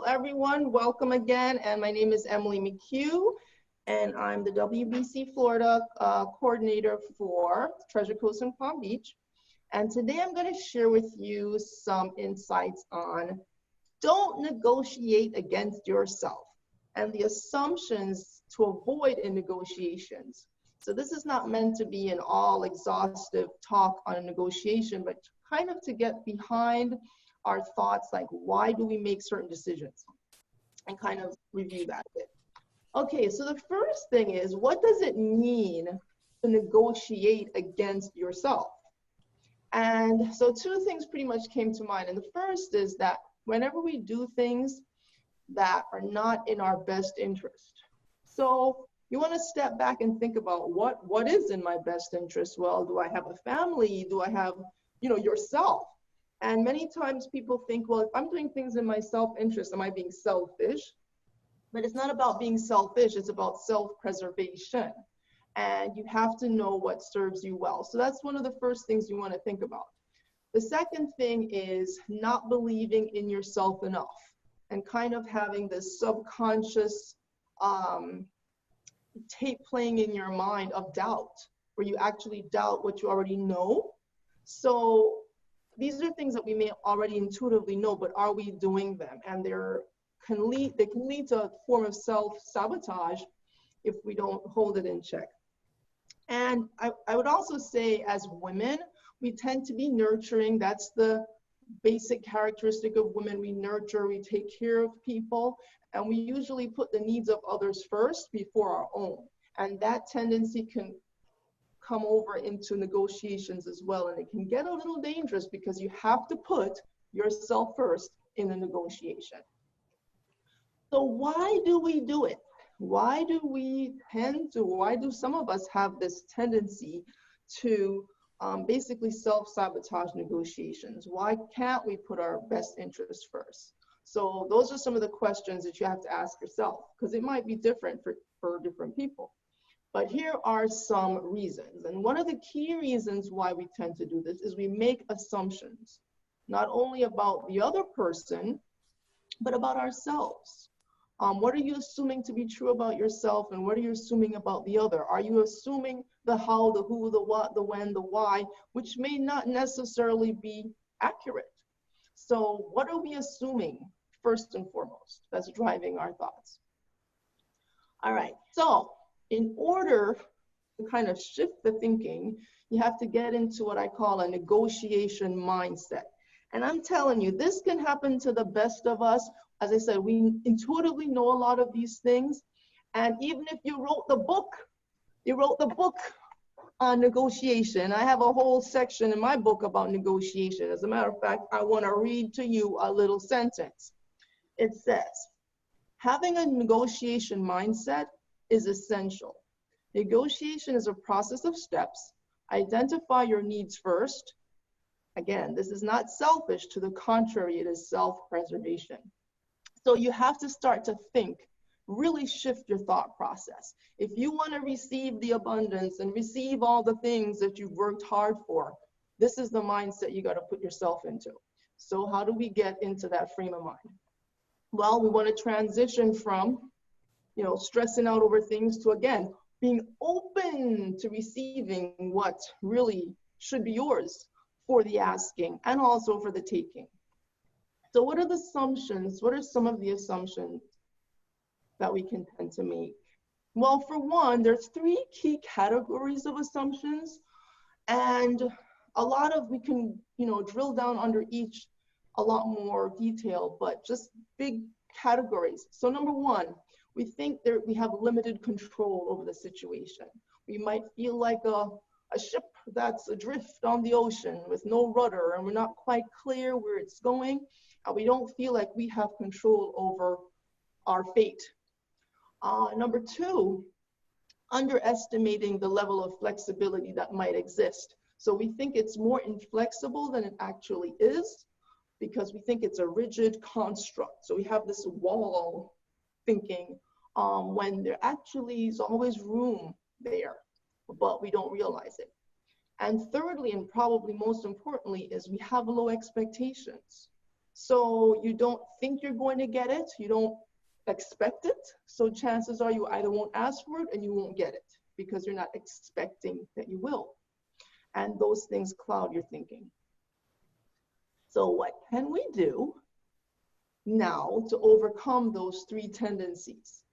everyone. Welcome again. And my name is Emily McHugh, and I'm the WBEC Florida coordinator for Treasure Coast and Palm Beach. And today I'm going to share with you some insights on don't negotiate against yourself and the assumptions to avoid in negotiations. So this is not meant to be an all exhaustive talk on a negotiation, but kind of to get behind our thoughts, like why do we make certain decisions, and kind of review that a bit. Okay, so the first thing is, what does it mean to negotiate against yourself? And so two things pretty much came to mind. And the first is that whenever we do things that are not in our best interest, so you want to step back and think about what is in my best interest. Well, do I have a family? Do I have, yourself? And many times people think, well, if I'm doing things in my self-interest, am I being selfish? But it's not about being selfish, it's about self-preservation. And you have to know what serves you well. So that's one of the first things you want to think about. The second thing is not believing in yourself enough and kind of having this subconscious tape playing in your mind of doubt, where you actually doubt what you already know. So these are things that we may already intuitively know, but are we doing them? And they can lead to a form of self-sabotage if we don't hold it in check. And I would also say, as women, we tend to be nurturing. That's the basic characteristic of women. We nurture, we take care of people, and we usually put the needs of others first before our own. And that tendency can come over into negotiations as well. And it can get a little dangerous because you have to put yourself first in a negotiation. So why do we do it? Why do some of us have this tendency to basically self-sabotage negotiations? Why can't we put our best interests first? So those are some of the questions that you have to ask yourself, because it might be different for different people. But here are some reasons. And one of the key reasons why we tend to do this is we make assumptions, not only about the other person, but about ourselves. What are you assuming to be true about yourself, and what are you assuming about the other? Are you assuming the how, the who, the what, the when, the why, which may not necessarily be accurate? So what are we assuming first and foremost that's driving our thoughts? All right, so in order to kind of shift the thinking, you have to get into what I call a negotiation mindset. And I'm telling you, this can happen to the best of us. As I said, we intuitively know a lot of these things. And even if you wrote the book on negotiation. I have a whole section in my book about negotiation. As a matter of fact, I want to read to you a little sentence. It says, having a negotiation mindset is essential. Negotiation is a process of steps. Identify your needs first. Again, this is not selfish. To the contrary, it is self-preservation. So you have to start to think, really shift your thought process. If you want to receive the abundance and receive all the things that you've worked hard for, this is the mindset you got to put yourself into. So how do we get into that frame of mind? Well, we want to transition from stressing out over things to, again, being open to receiving what really should be yours for the asking and also for the taking. So what are the assumptions? What are some of the assumptions that we can tend to make? Well, for one, there's three key categories of assumptions, and a lot of, we can, drill down under each a lot more detail, but just big categories. So number one, we think that we have limited control over the situation. We might feel like a ship that's adrift on the ocean with no rudder, and we're not quite clear where it's going, and we don't feel like we have control over our fate. Number two, underestimating the level of flexibility that might exist. So we think it's more inflexible than it actually is, because we think it's a rigid construct. So we have this wall thinking when there actually is always room there, but we don't realize it. And thirdly, and probably most importantly, is we have low expectations. So you don't think you're going to get it, you don't expect it. So chances are you either won't ask for it and you won't get it because you're not expecting that you will. And those things cloud your thinking. So what can we do now to overcome those three tendencies?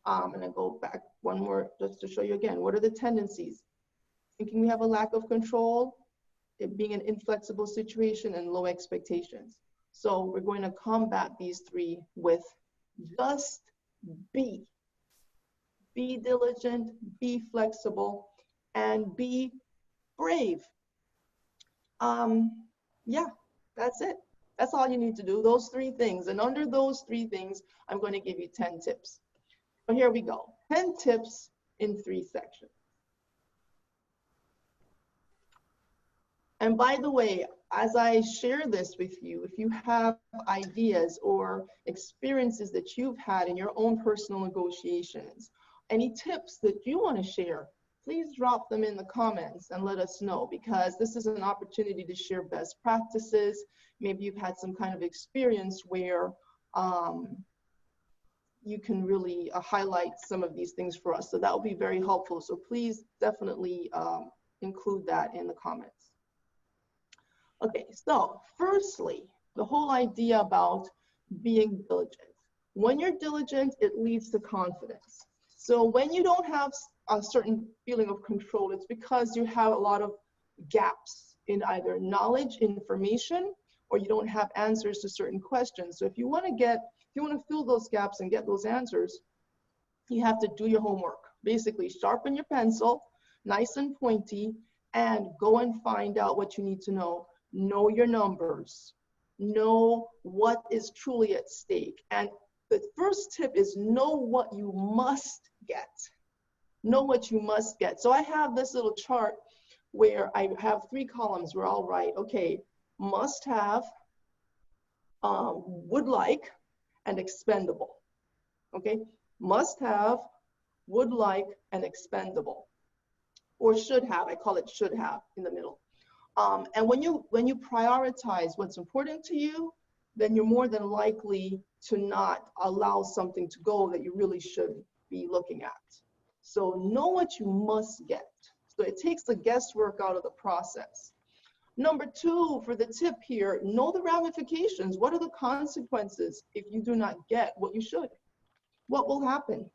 And I go back one more just to show you again. What are the tendencies? Thinking we have a lack of control, it being an inflexible situation, and low expectations. So we're going to combat these three with just be. Be diligent, be flexible, and be brave. Yeah, that's it. That's all you need to do, those three things. And under those three things, I'm going to give you 10 tips. So here we go, 10 tips in 3 sections. And by the way, as I share this with you, if you have ideas or experiences that you've had in your own personal negotiations, any tips that you want to share, please drop them in the comments and let us know, because this is an opportunity to share best practices. Maybe you've had some kind of experience where you can really highlight some of these things for us. So that will be very helpful. So please definitely include that in the comments. Okay, so firstly, the whole idea about being diligent. When you're diligent, it leads to confidence. So when you don't have a certain feeling of control, it's because you have a lot of gaps in either knowledge, information, or you don't have answers to certain questions. So if you want to fill those gaps and get those answers, you have to do your homework. Basically, sharpen your pencil, nice and pointy, and go and find out what you need to know. Know your numbers. Know what is truly at stake. And the first tip is know what you must get. Know what you must get. So I have this little chart where I have 3 columns where I'll write, okay, must have, would like, and expendable. Okay, must have, would like, and expendable. Or should have, I call it should have in the middle. And when you prioritize what's important to you, then you're more than likely to not allow something to go that you really should be looking at. So know what you must get. So it takes the guesswork out of the process. Number 2, for the tip here, know the ramifications. What are the consequences if you do not get what you should? What will happen?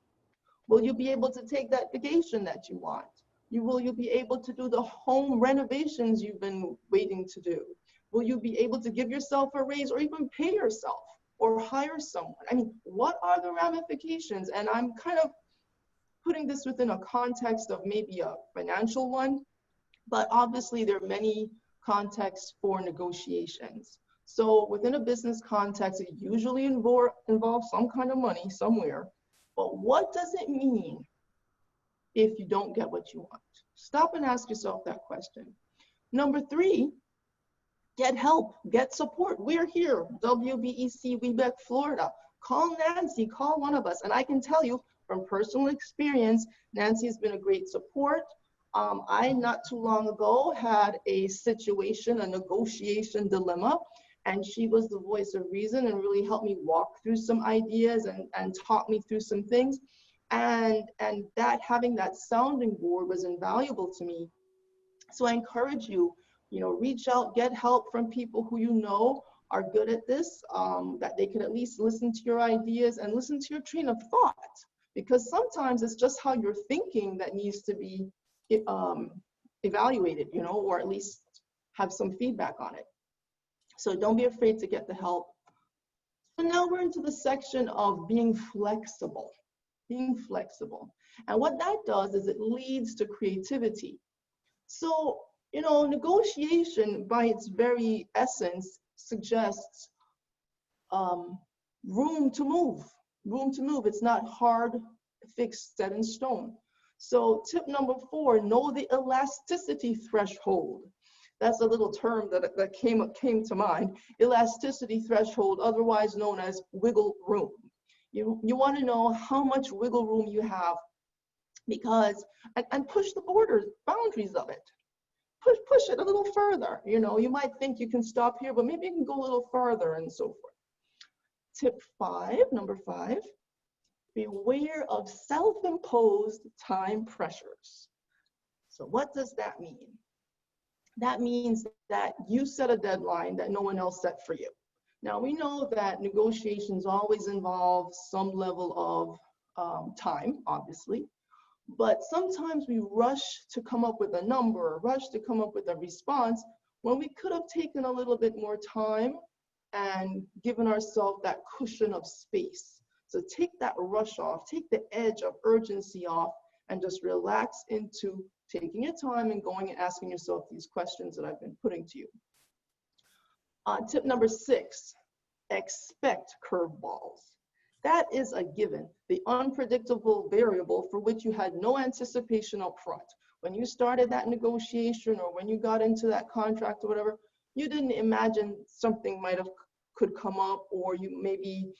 Will you be able to take that vacation that you want? Will you be able to do the home renovations you've been waiting to do? Will you be able to give yourself a raise or even pay yourself or hire someone? I mean, what are the ramifications? And I'm kind of putting this within a context of maybe a financial one, but obviously there are many contexts for negotiations. So within a business context, it usually involves some kind of money somewhere. But what does it mean if you don't get what you want? Stop and ask yourself that question. Number 3, get help, get support. We're here, WBEC, WBEC, Florida. Call Nancy, call one of us. And I can tell you from personal experience, Nancy has been a great support. I, not too long ago, had a situation, a negotiation dilemma, and she was the voice of reason and really helped me walk through some ideas and taught me through some things. And that having that sounding board was invaluable to me. So I encourage you, reach out, get help from people who you know are good at this, that they can at least listen to your ideas and listen to your train of thought. Because sometimes it's just how you're thinking that needs to be evaluated, or at least have some feedback on it. So don't be afraid to get the help. So now we're into the section of being flexible. Being flexible. And what that does is it leads to creativity. So, negotiation by its very essence suggests room to move. Room to move. It's not hard, fixed, set in stone. So tip number 4, know the elasticity threshold. That's a little term that came to mind. Elasticity threshold, otherwise known as wiggle room. You want to know how much wiggle room you have, because, and push the boundaries of it. push it a little further. You know, you might think you can stop here, but maybe you can go a little further and so forth. Tip 5, number 5, beware of self-imposed time pressures. So what does that mean? That means that you set a deadline that no one else set for you. Now, we know that negotiations always involve some level of time, obviously, but sometimes we rush to come up with a number, rush to come up with a response, when we could have taken a little bit more time and given ourselves that cushion of space. So take that rush off, take the edge of urgency off, and just relax into taking your time and going and asking yourself these questions that I've been putting to you. Tip number 6, expect curveballs. That is a given, the unpredictable variable for which you had no anticipation up front. When you started that negotiation or when you got into that contract or whatever, you didn't imagine something could come up, or you maybe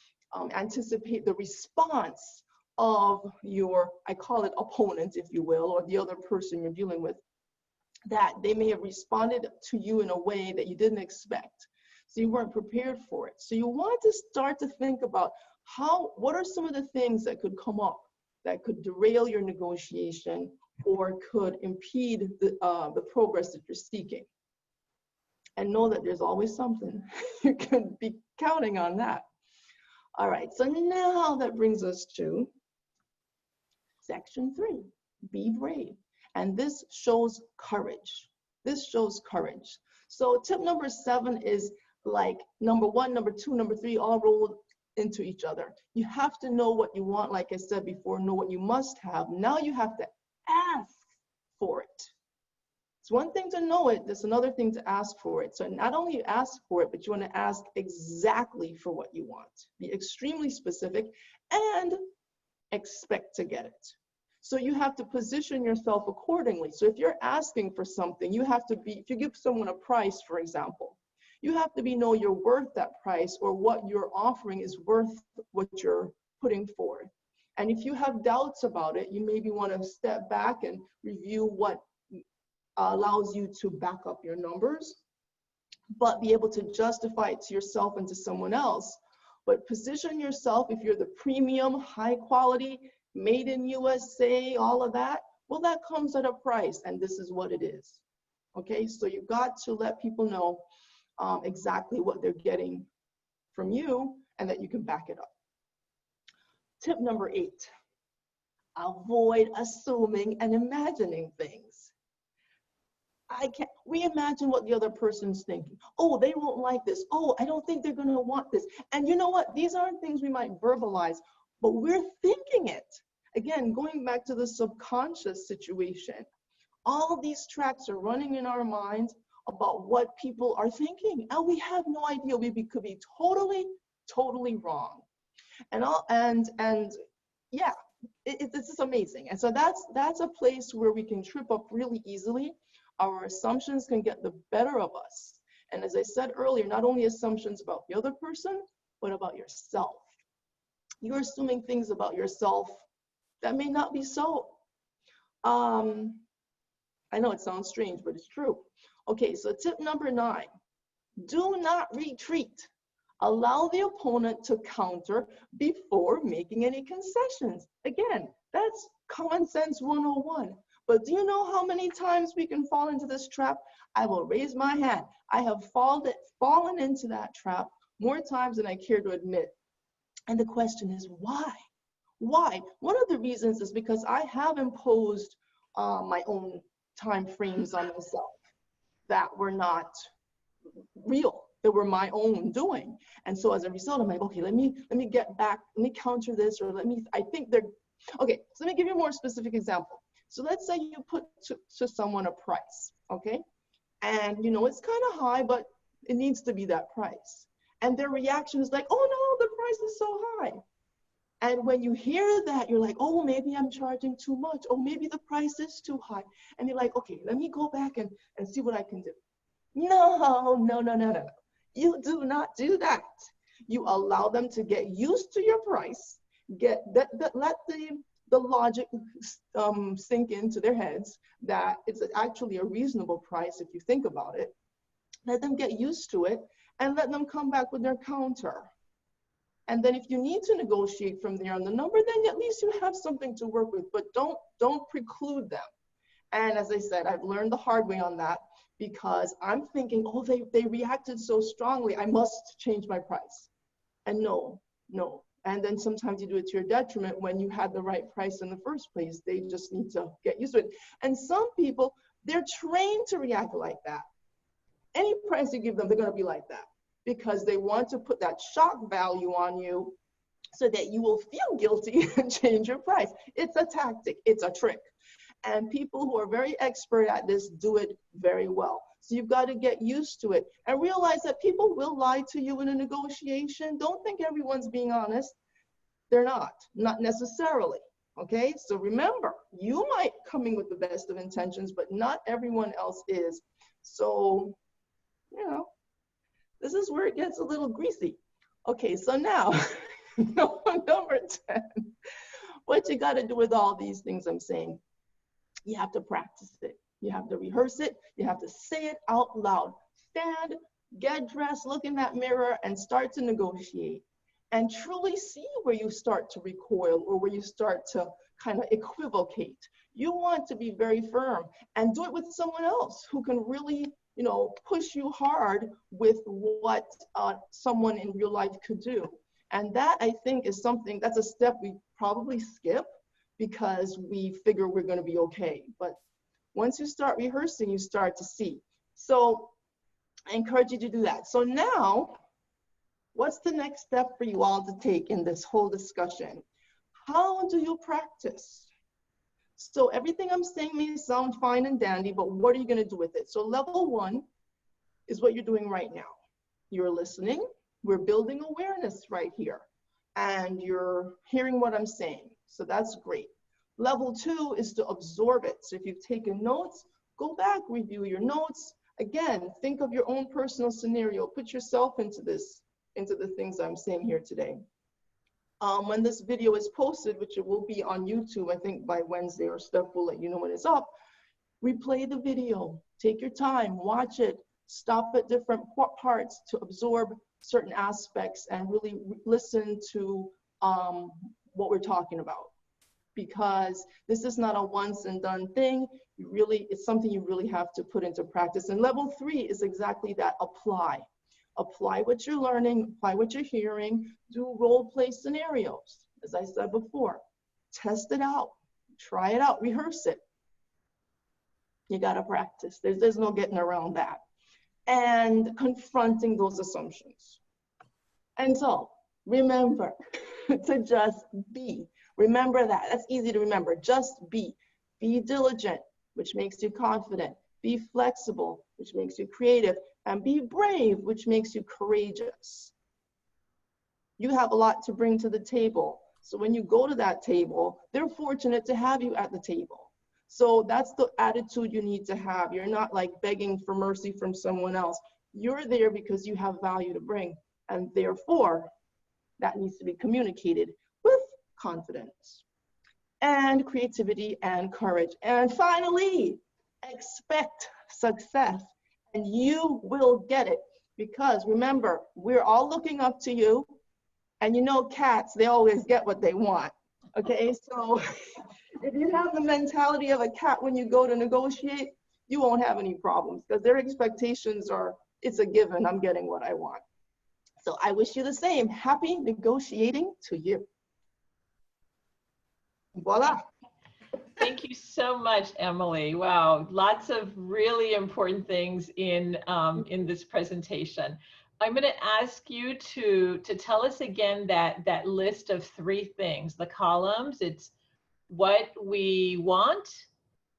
anticipate the response of your, I call it opponent, if you will, or the other person you're dealing with, that they may have responded to you in a way that you didn't expect. So you weren't prepared for it. So you want to start to think about what are some of the things that could come up that could derail your negotiation or could impede the progress that you're seeking. And know that there's always something. You can be counting on that. All right, so now that brings us to section 3, be brave. And this shows courage. This shows courage. So tip number 7 is like number 1, number 2, number 3, all rolled into each other. You have to know what you want, like I said before, know what you must have. Now you have to ask for it. It's one thing to know it, it's another thing to ask for it. So not only ask for it, but you want to ask exactly for what you want. Be extremely specific and expect to get it. So you have to position yourself accordingly. So if you're asking for something, you have to be, if you give someone a price, for example, you have to know you're worth that price, or what you're offering is worth what you're putting forward. And if you have doubts about it, you maybe want to step back and review what allows you to back up your numbers, but be able to justify it to yourself and to someone else. But position yourself, if you're the premium, high quality, made in USA, all of that, well, that comes at a price, and this is what it is. Okay, so you've got to let people know exactly what they're getting from you and that you can back it up. Tip number 8, avoid assuming and imagining things. We imagine what the other person's thinking. Oh, they won't like this. Oh, I don't think they're going to want this. And you know what? These aren't things we might verbalize, but we're thinking it. Again, going back to the subconscious situation, all these tracks are running in our minds about what people are thinking, and we have no idea. We could be totally wrong. And yeah, this is amazing. And so that's a place where we can trip up really easily. Our assumptions can get the better of us. And as I said earlier, not only assumptions about the other person, but about yourself. You're assuming things about yourself that may not be so. I know it sounds strange, but it's true. Okay, so tip number 9, do not retreat. Allow the opponent to counter before making any concessions. Again, that's common sense 101. But do you know how many times we can fall into this trap? I will raise my hand. I have fallen into that trap more times than I care to admit. And the question is, why? Why? One of the reasons is because I have imposed my own time frames on myself that were not real, that were my own doing. And so as a result, I'm like, okay, let me get back, let me counter this, or I think they're, okay, so let me give you a more specific example. So let's say you put to someone a price, okay? And you know, it's kind of high, but it needs to be that price. And their reaction is like, oh no, the price is so high. And when you hear that, you're like, oh, maybe I'm charging too much. Oh, maybe the price is too high. And you're like, okay, let me go back and see what I can do. No. You do not do that. You allow them to get used to your price. Let the logic sink into their heads that it's actually a reasonable price if you think about it. Let them get used to it and let them come back with their counter. And then if you need to negotiate from there on the number, then at least you have something to work with, but don't preclude them. And as I said, I've learned the hard way on that, because I'm thinking, oh, they reacted so strongly, I must change my price. And no. And then sometimes you do it to your detriment when you had the right price in the first place. They just need to get used to it. And some people, they're trained to react like that. Any price you give them, they're going to be like that, because they want to put that shock value on you so that you will feel guilty and change your price. It's a tactic, it's a trick. And people who are very expert at this do it very well. So you've got to get used to it and realize that people will lie to you in a negotiation. Don't think everyone's being honest. They're not necessarily. Okay, so remember, you might come in with the best of intentions, but not everyone else is. So, you know, this is where it gets a little greasy. Okay, so now, number 10, what you got to do with all these things I'm saying, you have to practice it. You have to rehearse it. You have to say it out loud. Stand, get dressed, look in that mirror, and start to negotiate. And truly see where you start to recoil or where you start to kind of equivocate. You want to be very firm and do it with someone else who can really, you know, push you hard with what someone in real life could do. And that, I think, is something, that's a step we probably skip because we figure we're going to be okay. But once you start rehearsing, you start to see. So I encourage you to do that. So now, what's the next step for you all to take in this whole discussion? How do you practice? So everything I'm saying may sound fine and dandy, but what are you going to do with it? So level 1 is what you're doing right now. You're listening. We're building awareness right here. And you're hearing what I'm saying. So that's great. Level 2 is to absorb it. So if you've taken notes, go back, review your notes. Again, think of your own personal scenario. Put yourself into this, into the things I'm saying here today. When this video is posted, which it will be on YouTube, I think by Wednesday, or Steph will let you know when it's up, replay the video. Take your time, watch it, stop at different parts to absorb certain aspects and really listen to what we're talking about. Because this is not a once and done thing. It's something you really have to put into practice. And level 3 is exactly that, apply. Apply what you're learning, apply what you're hearing, do role play scenarios, as I said before. Test it out, try it out, rehearse it. You gotta practice, there's no getting around that. And confronting those assumptions. And so, remember to just be. Remember that, that's easy to remember, just be. Be diligent, which makes you confident. Be flexible, which makes you creative. And be brave, which makes you courageous. You have a lot to bring to the table. So when you go to that table, they're fortunate to have you at the table. So that's the attitude you need to have. You're not like begging for mercy from someone else. You're there because you have value to bring. And therefore, that needs to be communicated with confidence and creativity and courage. And finally, expect success. And you will get it, because remember, we're all looking up to you, and you know cats, they always get what they want, okay? So if you have the mentality of a cat when you go to negotiate, you won't have any problems, because their expectations are, it's a given, I'm getting what I want. So I wish you the same. Happy negotiating to you. Voila. Thank you so much, Emily. Wow, lots of really important things in this presentation. I'm going to ask you to tell us again that list of 3 things. The columns. It's what we want.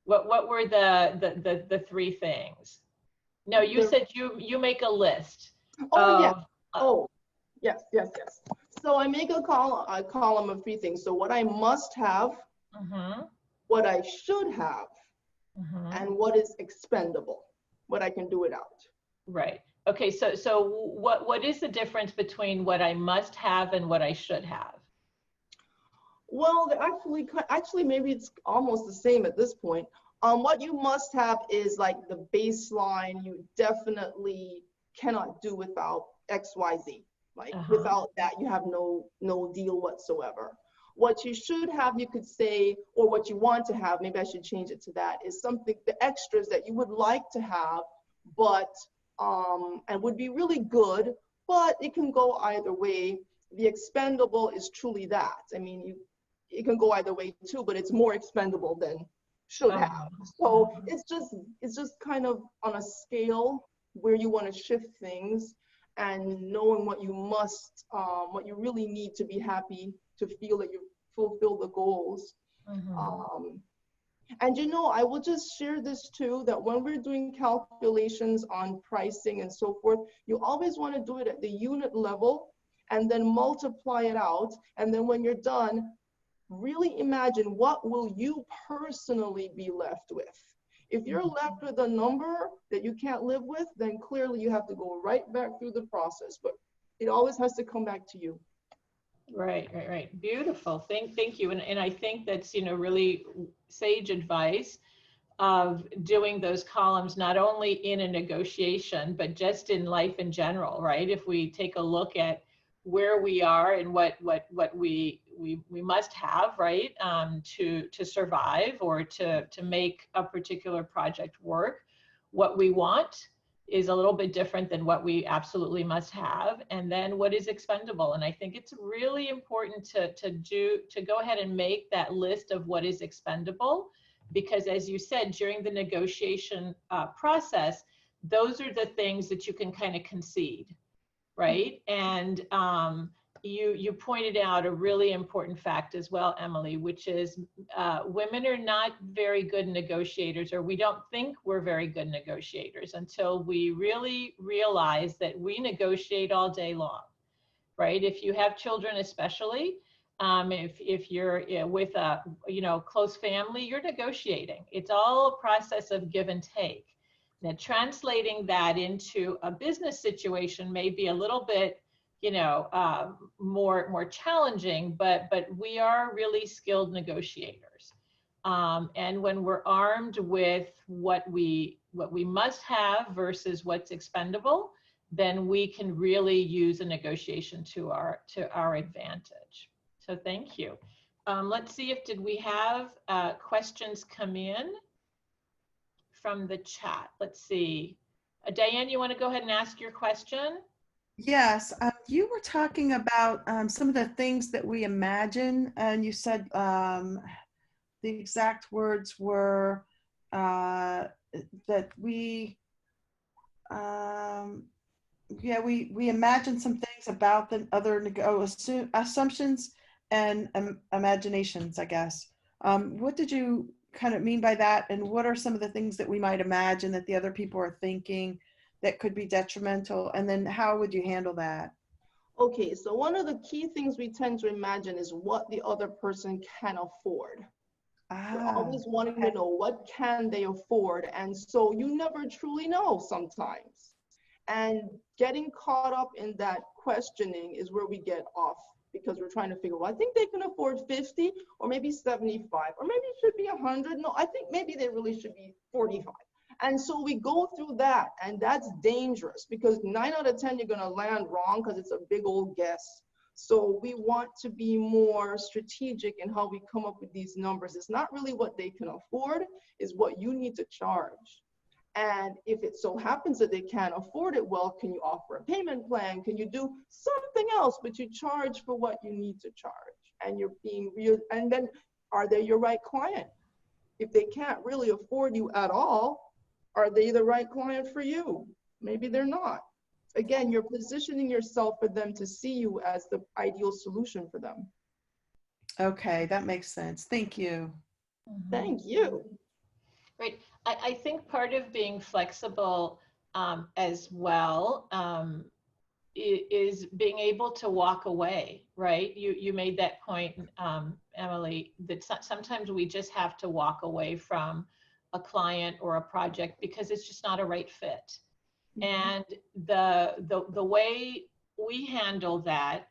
What were the 3 things? No, you said you make a list. Oh, yeah. Yes. So I make a column of 3 things. So what I must have. What I should have, and what is expendable, what I can do without. Right. Okay. So what is the difference between what I must have and what I should have? Well, actually, maybe it's almost the same at this point. What you must have is like the baseline. You definitely cannot do without X, Y, Z. Like Uh-huh. without that, you have no deal whatsoever. What you should have, you could say, or what you want to have, maybe I should change it to that, is something, the extras that you would like to have, but and would be really good, but it can go either way. The expendable is truly that. I mean, it can go either way too, but it's more expendable than should have. Uh-huh. So Uh-huh. it's just kind of on a scale where you want to shift things and knowing what you really need to be happy to feel that you fulfill the goals. Mhm. Um, and I will just share this too, that when we're doing calculations on pricing and so forth, you always want to do it at the unit level and then multiply it out. And then when you're done, really imagine what will you personally be left with. If you're left with a number that you can't live with, then clearly you have to go right back through the process. But it always has to come back to you. Right, right, right. Beautiful. Thank you. And I think that's, really sage advice of doing those columns, not only in a negotiation, but just in life in general, right? If we take a look at where we are and what we must have, right, to survive or to make a particular project work, what we want is a little bit different than what we absolutely must have, and then what is expendable. And I think it's really important to go ahead and make that list of what is expendable, because as you said, during the negotiation process, those are the things that you can kind of concede, right? And you pointed out a really important fact as well, Emily, which is women are not very good negotiators, or we don't think we're very good negotiators until we really realize that we negotiate all day long, right? If you have children, especially, if you're with a close family, you're negotiating. It's all a process of give and take. Now, translating that into a business situation may be a little bit, more challenging, but we are really skilled negotiators. And when we're armed with what we must have versus what's expendable, then we can really use a negotiation to our advantage. So thank you. Let's see if did we have questions come in from the chat. Let's see. Diane, you want to go ahead and ask your question? Yes, you were talking about some of the things that we imagine, and you said the exact words were that we imagine some things about the other assumptions and imaginations, I guess. What did you kind of mean by that? And what are some of the things that we might imagine that the other people are thinking that could be detrimental? And then how would you handle that? Okay, so one of the key things we tend to imagine is what the other person can afford. We're Ah, always wanting to okay. know what can they afford, and so you never truly know sometimes. And getting caught up in that questioning is where we get off, because we're trying to figure, well, I think they can afford 50 or maybe 75 or maybe it should be 100. No, I think maybe they really should be 45. And so we go through that, and that's dangerous because 9 out of 10 you're going to land wrong because it's a big old guess. So we want to be more strategic in how we come up with these numbers. It's not really what they can afford, is what you need to charge. And if it so happens that they can't afford it, well, can you offer a payment plan? Can you do something else? But you charge for what you need to charge. And you're being real. And then are they your right client? If they can't really afford you at all, are they the right client for you? Maybe they're not. Again, you're positioning yourself for them to see you as the ideal solution for them. Okay, that makes sense. Thank you. Mhm. Thank you. Right. I think part of being flexible as well is being able to walk away, right? You made that point, Emily, that sometimes we just have to walk away from a client or a project because it's just not a right fit. Mhm. And the way we handle that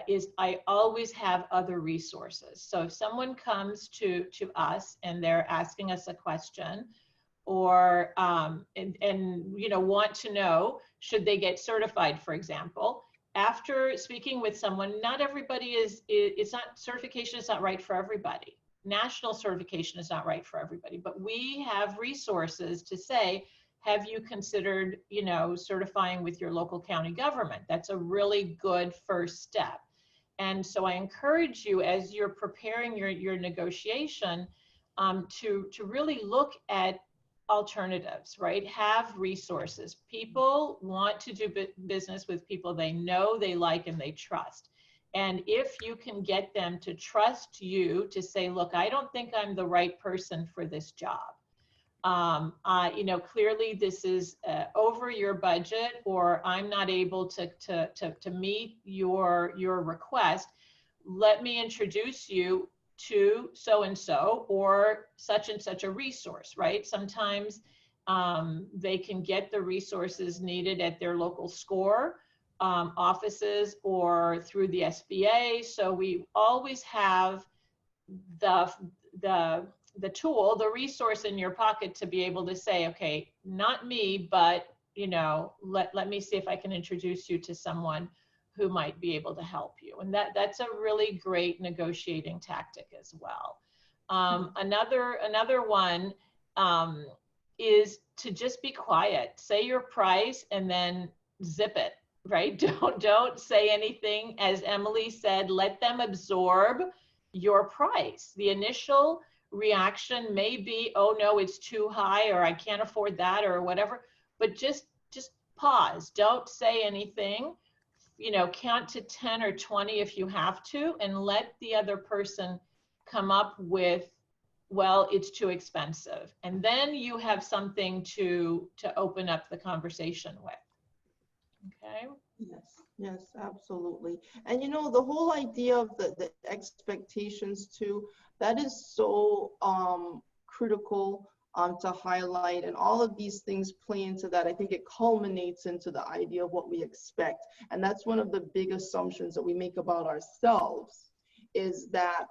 is I always have other resources. So if someone comes to us and they're asking us a question, or want to know, should they get certified, for example, after speaking with someone, not everybody certification is not right for everybody. National certification is not right for everybody, but we have resources to say, have you considered, certifying with your local county government? That's a really good first step. And so I encourage you, as you're preparing your negotiation, to really look at alternatives, right? Have resources. People want to do business with people they know, they like, and they trust. And if you can get them to trust you to say, look, I don't think I'm the right person for this job. Clearly this is over your budget, or I'm not able to meet your request. Let me introduce you to so-and-so or such and such a resource, right? Sometimes they can get the resources needed at their local SCORE offices or through the SBA. So we always have the tool, the resource in your pocket to be able to say, okay, not me, but let me see if I can introduce you to someone who might be able to help you. And that's a really great negotiating tactic as well. Another one is to just be quiet. Say your price and then zip it, right? Don't say anything. As Emily said, let them absorb your price. The initial reaction may be, oh no, it's too high, or I can't afford that, or whatever, but just pause. Don't say anything. Count to 10 or 20 if you have to, and let the other person come up with, well, it's too expensive. And then you have something to open up the conversation with. Okay? Yes, absolutely. And the whole idea of the expectations too, that is so critical to highlight, and all of these things play into that. I think it culminates into the idea of what we expect. And that's one of the big assumptions that we make about ourselves, is that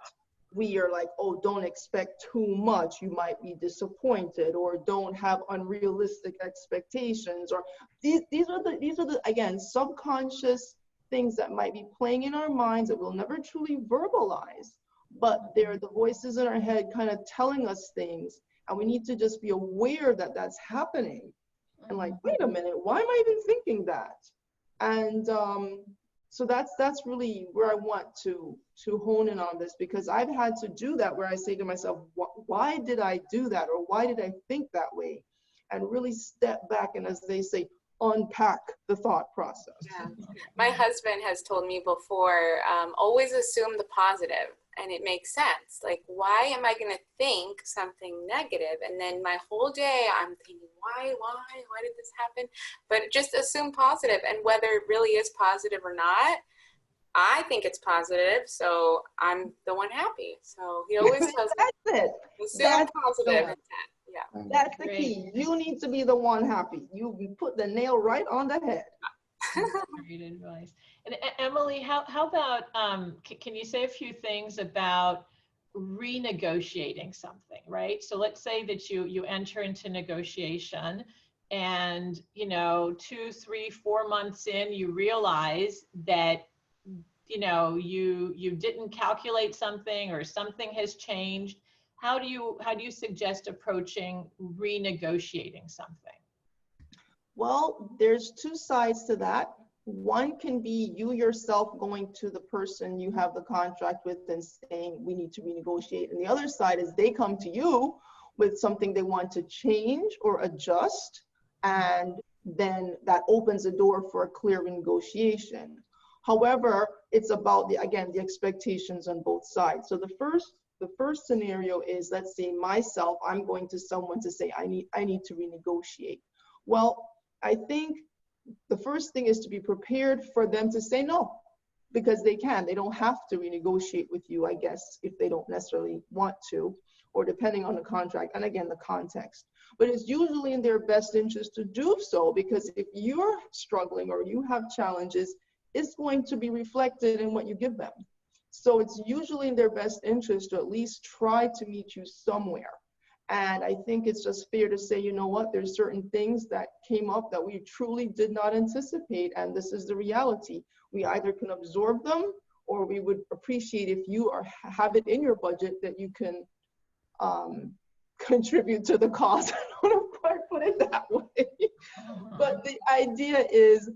we are like, oh, don't expect too much, you might be disappointed, or don't have unrealistic expectations, or these are the again, subconscious things that might be playing in our minds that we'll never truly verbalize, but they're the voices in our head kind of telling us things. And we need to just be aware that that's happening. And like, wait a minute, why am I even thinking that? And so that's really where I want to hone in on this, because I've had to do that, where I say to myself, why did I do that? Or why did I think that way? And really step back and, as they say, unpack the thought process. Yeah. My husband has told me before, always assume the positive. And it makes sense. Like, why am I going to think something negative? And then my whole day I'm thinking, why did this happen? But just assume positive. And whether it really is positive or not, I think it's positive. So I'm the one happy. So he always tells me, assume positive intent. Yeah. That's the key. You need to be the one happy. You put the nail right on the head. Great advice. And Emily, how about, can you say a few things about renegotiating something, right? So let's say that you enter into negotiation, and 2, 3, 4 months in, you realize that you didn't calculate something, or something has changed. How do you suggest approaching renegotiating something? Well, there's two sides to that. One can be you yourself going to the person you have the contract with and saying, we need to renegotiate. And the other side is they come to you with something they want to change or adjust. And then that opens the door for a clear negotiation. However, it's about the expectations on both sides. So the first scenario is, let's say myself, I'm going to someone to say, I need to renegotiate. Well, I think the first thing is to be prepared for them to say no, because they don't have to renegotiate with you, I guess, if they don't necessarily want to, or depending on the contract and again, the context. But it's usually in their best interest to do so, because if you're struggling or you have challenges, is going to be reflected in what you give them. So it's usually in their best interest to at least try to meet you somewhere. And I think it's just fair to say, you know what, there's certain things that came up that we truly did not anticipate, and this is the reality. We either can absorb them, or we would appreciate if you have it in your budget that you can contribute to the cost. I don't know if I put it that way. But the idea is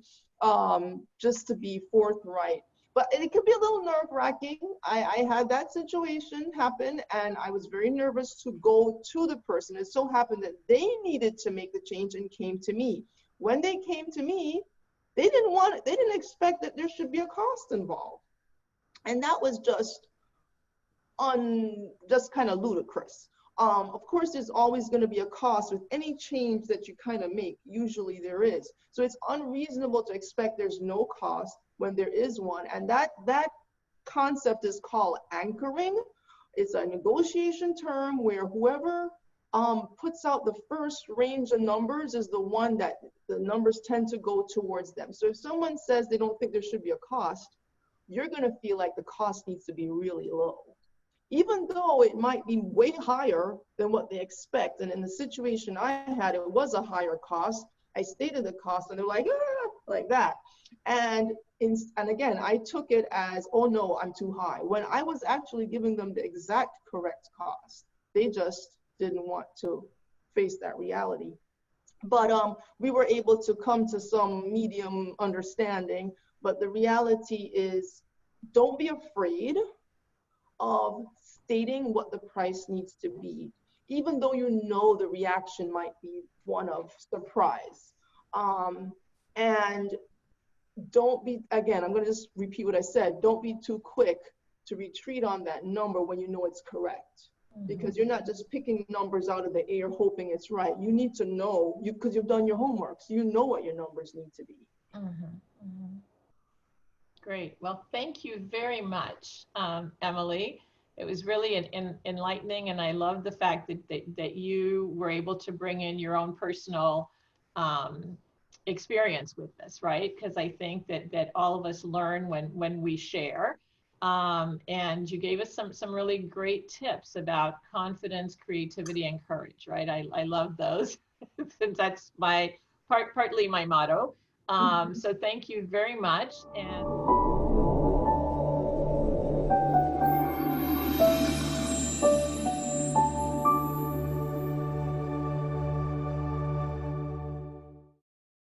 just to be forthright. But it could be a little nerve-wracking. I had that situation happen, and I was very nervous to go to the person. It so happened that they needed to make the change and came to me. When they came to me, they didn't expect that there should be a cost involved. And that was just kind of ludicrous. Of course, there's always going to be a cost with any change that you kind of make. Usually there is. So it's unreasonable to expect there's no cost when there is one. And that concept is called anchoring. It's a negotiation term where whoever puts out the first range of numbers is the one that the numbers tend to go towards them. So if someone says they don't think there should be a cost, you're going to feel like the cost needs to be really low, even though it might be way higher than what they expect. And in the situation I had, it was a higher cost. I stated the cost, and they're like, ah, like that. And again, I took it as, oh no, I'm too high, when I was actually giving them the exact correct cost. They just didn't want to face that reality. But we were able to come to some medium understanding. But the reality is, don't be afraid of stating what the price needs to be, even though you know the reaction might be one of surprise. And don't be, again, I'm going to just repeat what I said, don't be too quick to retreat on that number when you know it's correct. Because you're not just picking numbers out of the air hoping it's right. You need to know, because you've done your homework, so you know what your numbers need to be. Great. Well, thank you very much, Emily. It was really enlightening, and I love the fact that you were able to bring in your own personal experience with this, right? Because I think that all of us learn when we share. And you gave us some really great tips about confidence, creativity, and courage, right? I love those since that's partly my motto. So thank you very much. And